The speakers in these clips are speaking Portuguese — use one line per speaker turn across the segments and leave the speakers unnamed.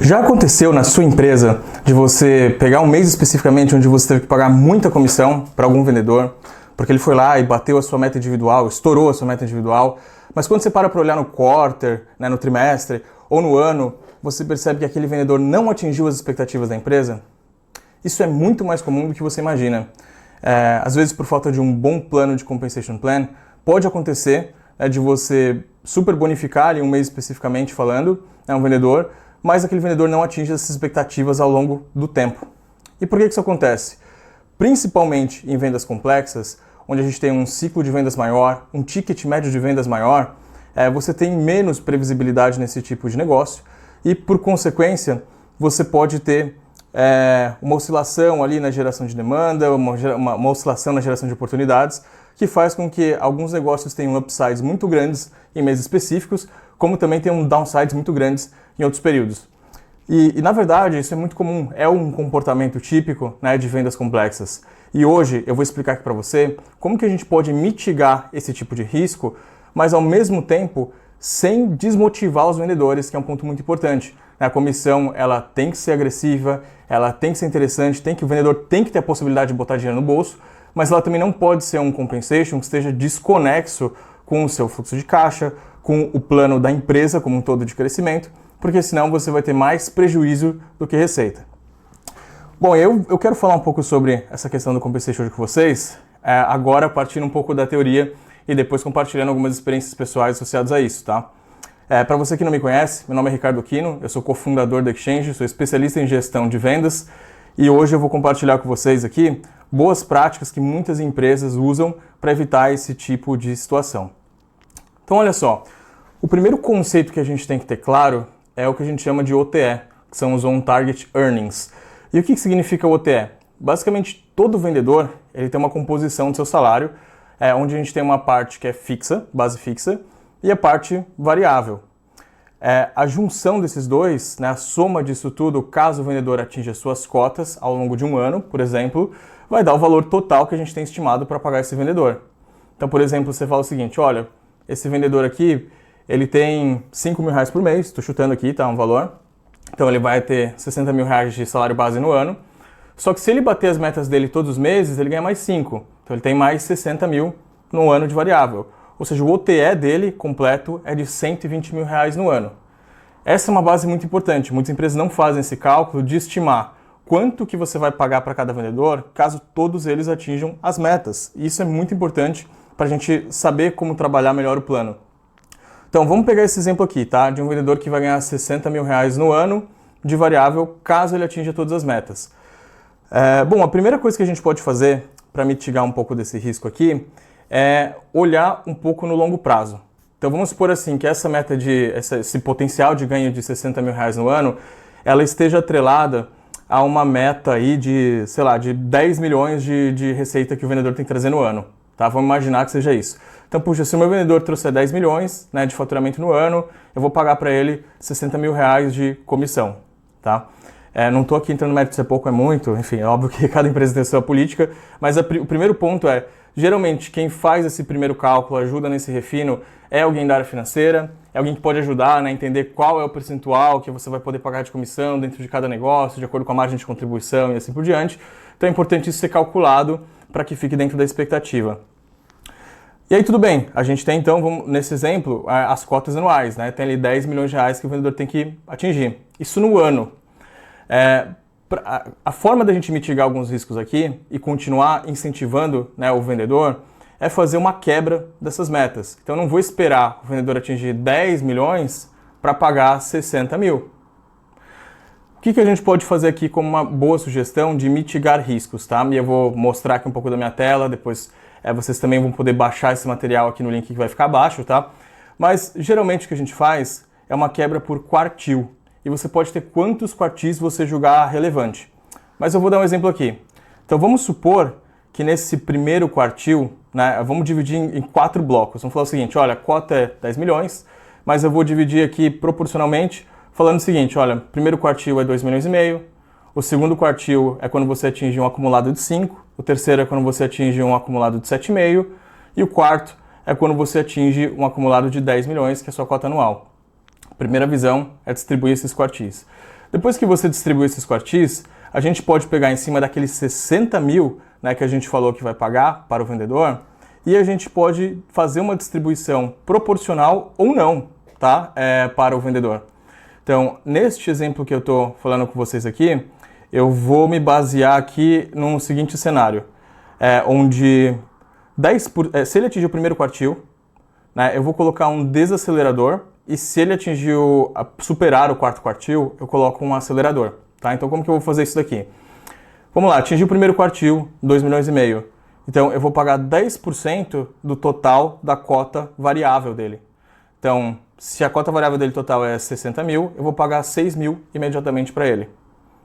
Já aconteceu na sua empresa de você pegar um mês especificamente onde você teve que pagar muita comissão para algum vendedor, porque ele foi lá e bateu a sua meta individual, estourou a sua meta individual, mas quando você para olhar no quarter, no trimestre ou no ano, você percebe que aquele vendedor não atingiu as expectativas da empresa? Isso é muito mais comum do que você imagina. Às vezes, por falta de um bom plano de compensation plan, pode acontecer de você super bonificar ali um mês especificamente falando, um vendedor, mas aquele vendedor não atinge essas expectativas ao longo do tempo. E por que isso acontece? Principalmente em vendas complexas, onde a gente tem um ciclo de vendas maior, um ticket médio de vendas maior, você tem menos previsibilidade nesse tipo de negócio e, por consequência, você pode ter uma oscilação ali na geração de demanda, uma oscilação na geração de oportunidades, que faz com que alguns negócios tenham upsides muito grandes em meses específicos, como também tenham downsides muito grandes em outros períodos. E na verdade, isso é muito comum, é um comportamento típico de vendas complexas. E hoje eu vou explicar aqui para você como que a gente pode mitigar esse tipo de risco, mas ao mesmo tempo sem desmotivar os vendedores, que é um ponto muito importante. A comissão ela tem que ser agressiva, ela tem que ser interessante, o vendedor tem que ter a possibilidade de botar dinheiro no bolso, mas ela também não pode ser um compensation que esteja desconexo com o seu fluxo de caixa, com o plano da empresa como um todo de crescimento, porque senão você vai ter mais prejuízo do que receita. Bom, eu quero falar um pouco sobre essa questão do compensation com vocês, agora partindo um pouco da teoria e depois compartilhando algumas experiências pessoais associadas a isso, tá? Para você que não me conhece, meu nome é Ricardo Quino, eu sou cofundador da Exchange, sou especialista em gestão de vendas e hoje eu vou compartilhar com vocês aqui boas práticas que muitas empresas usam para evitar esse tipo de situação. Então olha só, o primeiro conceito que a gente tem que ter claro é o que a gente chama de OTE, que são os On Target Earnings. E o que significa o OTE? Basicamente, todo vendedor ele tem uma composição do seu salário, onde a gente tem uma parte que é fixa, base fixa, e a parte variável. A junção desses dois, a soma disso tudo, caso o vendedor atinja suas cotas ao longo de um ano, por exemplo, vai dar o valor total que a gente tem estimado para pagar esse vendedor. Então, por exemplo, você fala o seguinte, olha, esse vendedor aqui, ele tem R$5.000 por mês, estou chutando aqui, tá, um valor. Então ele vai ter R$60.000 de salário base no ano. Só que se ele bater as metas dele todos os meses, ele ganha mais 5. Então ele tem mais 60 mil no ano de variável. Ou seja, o OTE dele completo é de R$120.000 no ano. Essa é uma base muito importante. Muitas empresas não fazem esse cálculo de estimar quanto que você vai pagar para cada vendedor caso todos eles atinjam as metas. E isso é muito importante para a gente saber como trabalhar melhor o plano. Então vamos pegar esse exemplo aqui, tá? De um vendedor que vai ganhar R$60.000 no ano de variável caso ele atinja todas as metas. Bom, a primeira coisa que a gente pode fazer para mitigar um pouco desse risco aqui é olhar um pouco no longo prazo. Então vamos supor assim que essa meta esse potencial de ganho de R$60.000 no ano, ela esteja atrelada a uma meta aí de, sei lá, de 10 milhões de receita que o vendedor tem que trazer no ano. Tá? Vamos imaginar que seja isso. Então, puxa, se o meu vendedor trouxer 10 milhões de faturamento no ano, eu vou pagar para ele R$60.000 de comissão. Tá? Não estou aqui entrando no mérito se é pouco ou é muito, enfim, é óbvio que cada empresa tem a sua política, mas o primeiro ponto é, geralmente, quem faz esse primeiro cálculo, ajuda nesse refino, é alguém da área financeira, é alguém que pode ajudar a entender qual é o percentual que você vai poder pagar de comissão dentro de cada negócio, de acordo com a margem de contribuição e assim por diante. Então é importante isso ser calculado para que fique dentro da expectativa. E aí tudo bem, a gente tem então, nesse exemplo, as cotas anuais, tem ali R$10 milhões que o vendedor tem que atingir. Isso no ano. A forma da gente mitigar alguns riscos aqui e continuar incentivando o vendedor é fazer uma quebra dessas metas. Então eu não vou esperar o vendedor atingir 10 milhões para pagar 60 mil. O que a gente pode fazer aqui como uma boa sugestão de mitigar riscos, tá? E eu vou mostrar aqui um pouco da minha tela, depois vocês também vão poder baixar esse material aqui no link que vai ficar abaixo, tá? Mas geralmente o que a gente faz é uma quebra por quartil. E você pode ter quantos quartis você julgar relevante. Mas eu vou dar um exemplo aqui. Então vamos supor que nesse primeiro quartil, vamos dividir em 4 blocos. Vamos falar o seguinte, olha, a cota é 10 milhões, mas eu vou dividir aqui proporcionalmente, falando o seguinte, olha, primeiro quartil é 2,5 milhões, o segundo quartil é quando você atinge um acumulado de 5, o terceiro é quando você atinge um acumulado de 7,5 e o quarto é quando você atinge um acumulado de 10 milhões, que é a sua cota anual. A primeira visão é distribuir esses quartis. Depois que você distribui esses quartis, a gente pode pegar em cima daqueles 60 mil, né, que a gente falou que vai pagar para o vendedor, e a gente pode fazer uma distribuição proporcional ou não, tá? Para o vendedor. Então, neste exemplo que eu estou falando com vocês aqui, eu vou me basear aqui no seguinte cenário, onde se ele atingir o primeiro quartil, né, eu vou colocar um desacelerador, e se ele superar o quarto quartil, eu coloco um acelerador. Tá? Então, como que eu vou fazer isso daqui? Vamos lá, atingir o primeiro quartil, 2,5 milhões. Então, eu vou pagar 10% do total da cota variável dele. Então, se a cota variável dele total é 60 mil, eu vou pagar 6 mil imediatamente para ele.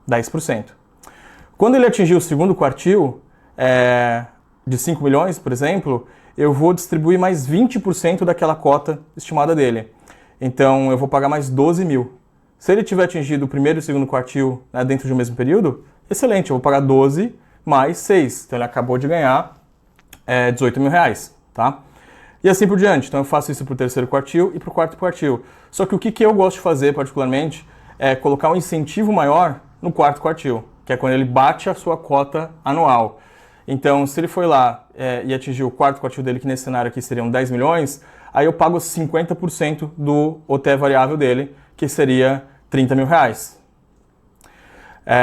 10%. Quando ele atingir o segundo quartil, de 5 milhões, por exemplo, eu vou distribuir mais 20% daquela cota estimada dele. Então, eu vou pagar mais 12 mil. Se ele tiver atingido o primeiro e o segundo quartil, né, dentro de um mesmo período, excelente, eu vou pagar 12 mais 6. Então, ele acabou de ganhar 18 mil reais, tá? E assim por diante. Então, eu faço isso para o terceiro quartil e para o quarto quartil. Só que o que eu gosto de fazer, particularmente, é colocar um incentivo maior no quarto quartil, que é quando ele bate a sua cota anual. Então, se ele foi lá e atingiu o quarto quartil dele, que nesse cenário aqui seriam 10 milhões, aí eu pago 50% do OTE variável dele, que seria 30 mil reais.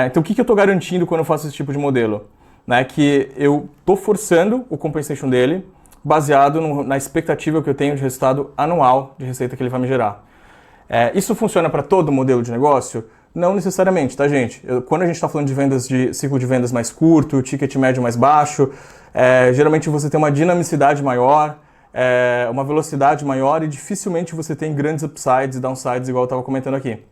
Então, o que eu estou garantindo quando eu faço esse tipo de modelo? Né, que eu estou forçando o compensation dele baseado na expectativa que eu tenho de resultado anual de receita que ele vai me gerar. Isso funciona para todo modelo de negócio? Não necessariamente, tá, gente? Quando a gente está falando de vendas de ciclo de vendas mais curto, ticket médio mais baixo, geralmente você tem uma dinamicidade maior, uma velocidade maior e dificilmente você tem grandes upsides e downsides, igual eu estava comentando aqui.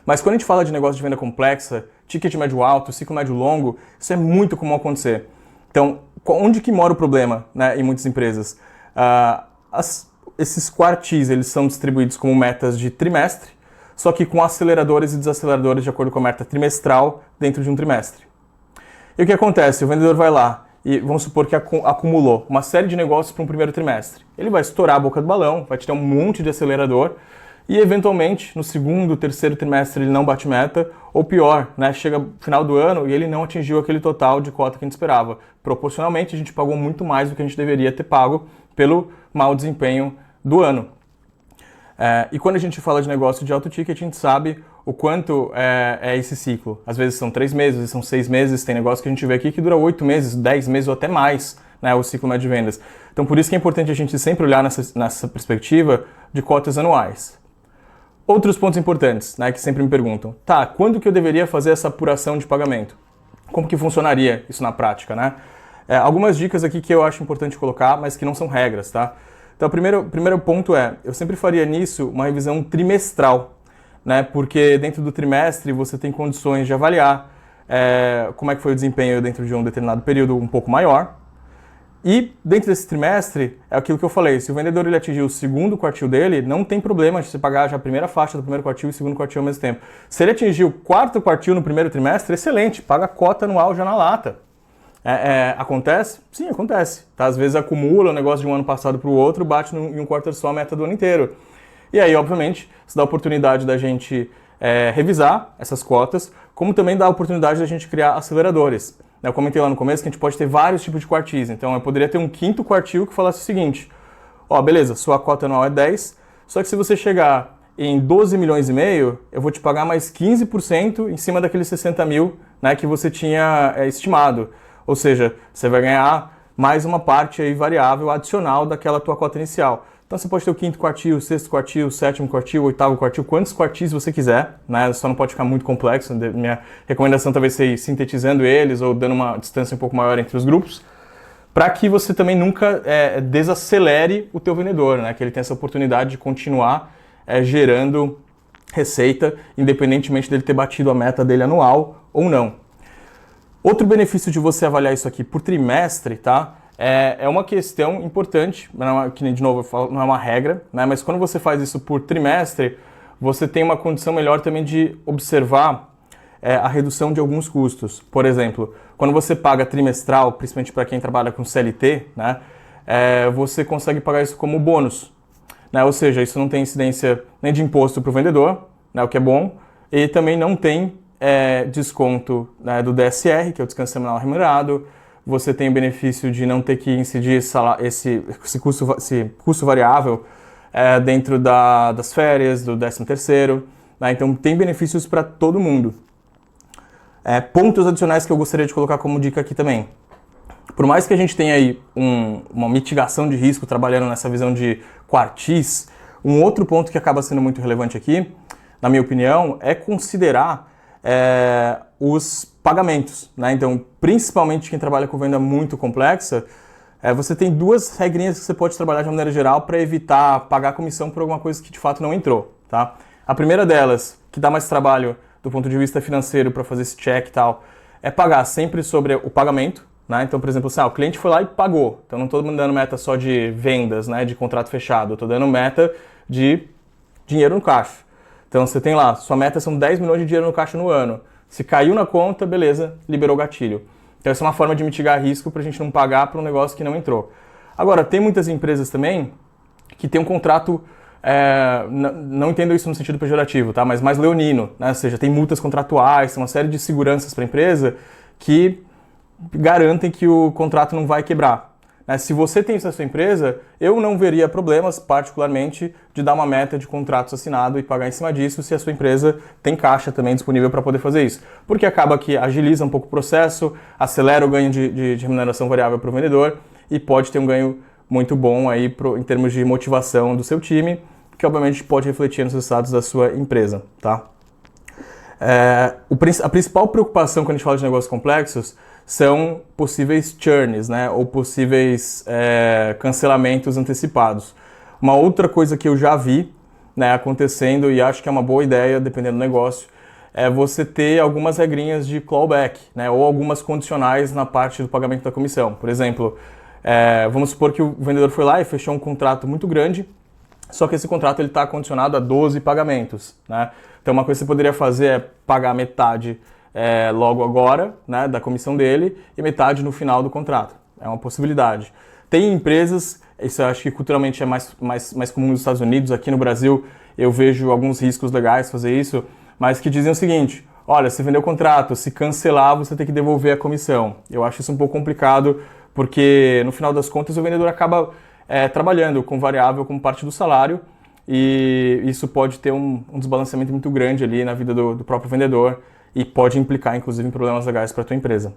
Mas quando a gente fala de negócio de venda complexa, ticket médio alto, ciclo médio longo, isso é muito comum acontecer. Então, onde que mora o problema, né, em muitas empresas? Esses quartis, eles são distribuídos como metas de trimestre, só que com aceleradores e desaceleradores de acordo com a meta trimestral dentro de um trimestre. E o que acontece? O vendedor vai lá e vamos supor que acumulou uma série de negócios para um primeiro trimestre. Ele vai estourar a boca do balão, vai tirar um monte de acelerador e, eventualmente, no segundo, terceiro trimestre ele não bate meta, ou pior, né, chega no final do ano e ele não atingiu aquele total de cota que a gente esperava. Proporcionalmente, a gente pagou muito mais do que a gente deveria ter pago pelo mau desempenho do ano. E quando a gente fala de negócio de alto ticket, a gente sabe o quanto é esse ciclo. Às vezes são 3 meses, às vezes são 6 meses, tem negócio que a gente vê aqui que dura 8 meses, 10 meses ou até mais, né, o ciclo médio de vendas. Então por isso que é importante a gente sempre olhar nessa perspectiva de cotas anuais. Outros pontos importantes, né, que sempre me perguntam. Tá, quando que eu deveria fazer essa apuração de pagamento? Como que funcionaria isso na prática, né? Algumas dicas aqui que eu acho importante colocar, mas que não são regras, tá? Então, o primeiro ponto eu sempre faria nisso uma revisão trimestral, né? Porque dentro do trimestre você tem condições de avaliar como é que foi o desempenho dentro de um determinado período um pouco maior. E dentro desse trimestre, é aquilo que eu falei, se o vendedor ele atingir o segundo quartil dele, não tem problema de você pagar já a primeira faixa do primeiro quartil e o segundo quartil ao mesmo tempo. Se ele atingir o quarto quartil no primeiro trimestre, excelente, paga a cota anual já na lata. Acontece? Sim, acontece. Tá? Às vezes acumula o negócio de um ano passado para o outro, bate em um quarto só a meta do ano inteiro. E aí, obviamente, isso dá a oportunidade da gente revisar essas cotas, como também dá a oportunidade da gente criar aceleradores. Eu comentei lá no começo que a gente pode ter vários tipos de quartis, então eu poderia ter um quinto quartil que falasse o seguinte, beleza, sua cota anual é 10, só que se você chegar em 12 milhões e meio, eu vou te pagar mais 15% em cima daqueles 60 mil, né, que você tinha estimado. Ou seja, você vai ganhar mais uma parte aí variável adicional daquela tua cota inicial. Então você pode ter o quinto quartil, o sexto quartil, o sétimo quartil, o oitavo quartil, quantos quartis você quiser, né? Só não pode ficar muito complexo. Minha recomendação talvez seja ir sintetizando eles ou dando uma distância um pouco maior entre os grupos, para que você também nunca desacelere o teu vendedor, né? Que ele tenha essa oportunidade de continuar gerando receita, independentemente dele ter batido a meta dele anual ou não. Outro benefício de você avaliar isso aqui por trimestre, tá? É uma questão importante, que de novo eu falo, não é uma regra, né? Mas quando você faz isso por trimestre, você tem uma condição melhor também de observar a redução de alguns custos. Por exemplo, quando você paga trimestral, principalmente para quem trabalha com CLT, né? Você consegue pagar isso como bônus, né? Ou seja, isso não tem incidência nem de imposto para o vendedor, né? O que é bom, e também não tem desconto, né, do DSR, que é o descanso semanal remunerado. Você tem o benefício de não ter que incidir esse custo variável dentro das férias, do 13º, né? Então tem benefícios para todo mundo. Pontos adicionais que eu gostaria de colocar como dica aqui também. Por mais que a gente tenha aí uma mitigação de risco trabalhando nessa visão de quartis, um outro ponto que acaba sendo muito relevante aqui, na minha opinião, é considerar os pagamentos, né? Então, principalmente quem trabalha com venda muito complexa, você tem duas regrinhas que você pode trabalhar de maneira geral para evitar pagar comissão por alguma coisa que de fato não entrou, tá? A primeira delas, que dá mais trabalho do ponto de vista financeiro para fazer esse check e tal, é pagar sempre sobre o pagamento, né? Então, por exemplo, o cliente foi lá e pagou. Então, não estou dando meta só de vendas, né, de contrato fechado, estou dando meta de dinheiro no caixa. Então, você tem lá, sua meta são 10 milhões de dinheiro no caixa no ano. Se caiu na conta, beleza, liberou o gatilho. Então, essa é uma forma de mitigar risco para a gente não pagar para um negócio que não entrou. Agora, tem muitas empresas também que tem um contrato, não entendo isso no sentido pejorativo, tá? Mas mais leonino, né? Ou seja, tem multas contratuais, tem uma série de seguranças para a empresa que garantem que o contrato não vai quebrar. Se você tem isso na sua empresa, eu não veria problemas, particularmente, de dar uma meta de contratos assinado e pagar em cima disso se a sua empresa tem caixa também disponível para poder fazer isso. Porque acaba que agiliza um pouco o processo, acelera o ganho de remuneração variável para o vendedor e pode ter um ganho muito bom aí em termos de motivação do seu time, que obviamente pode refletir nos resultados da sua empresa, tá? A principal preocupação quando a gente fala de negócios complexos são possíveis churns, né, ou possíveis cancelamentos antecipados. Uma outra coisa que eu já vi, né, acontecendo e acho que é uma boa ideia, dependendo do negócio, é você ter algumas regrinhas de clawback, né, ou algumas condicionais na parte do pagamento da comissão. Por exemplo, vamos supor que o vendedor foi lá e fechou um contrato muito grande, só que esse contrato está condicionado a 12 pagamentos, né? Então uma coisa que você poderia fazer é pagar metade logo agora, né, da comissão dele, e metade no final do contrato. É uma possibilidade. Tem empresas, isso eu acho que culturalmente é mais comum nos Estados Unidos, aqui no Brasil eu vejo alguns riscos legais fazer isso, mas que dizem o seguinte: olha, você vendeu o contrato, se cancelar você tem que devolver a comissão. Eu acho isso um pouco complicado, porque no final das contas o vendedor acaba trabalhando com variável como parte do salário, e isso pode ter um desbalanceamento muito grande ali na vida do próprio vendedor e pode implicar, inclusive, em problemas legais para a tua empresa.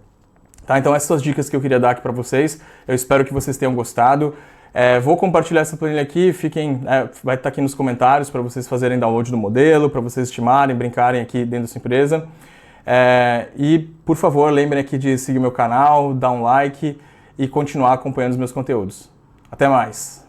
Tá? Então, essas são as dicas que eu queria dar aqui para vocês. Eu espero que vocês tenham gostado. Vou compartilhar essa planilha aqui, vai estar aqui nos comentários para vocês fazerem download do modelo, para vocês estimarem, brincarem aqui dentro da sua empresa. E, por favor, lembrem aqui de seguir meu canal, dar um like e continuar acompanhando os meus conteúdos. Até mais!